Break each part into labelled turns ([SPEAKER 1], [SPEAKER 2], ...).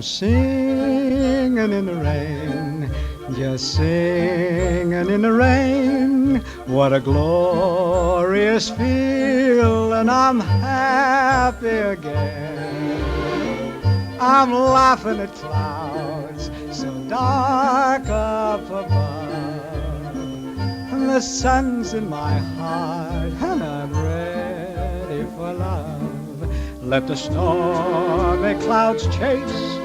[SPEAKER 1] singing in the rain, just singing in the rain. What a glorious feeling, I'm happy again. I'm laughing at clouds so dark up above, and the sun's in my heart, and I'm ready for love. Let the stormy clouds chase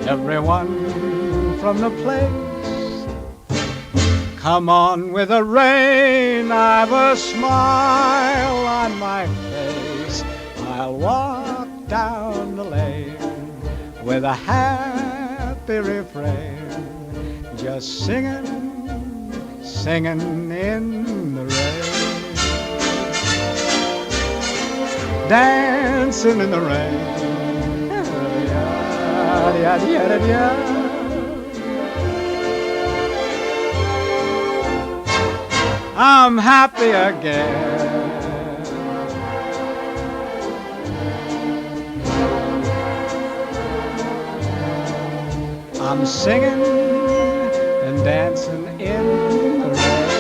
[SPEAKER 1] everyone from the place. Come on with the rain, I've a smile on my face. I'll walk down the lane with a happy refrain, just singing, singing in the rain. Dancing in the rain. I'm happy again. I'm singing and dancing in the rain.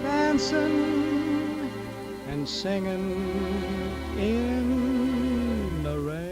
[SPEAKER 1] Dancing and singing in the rain.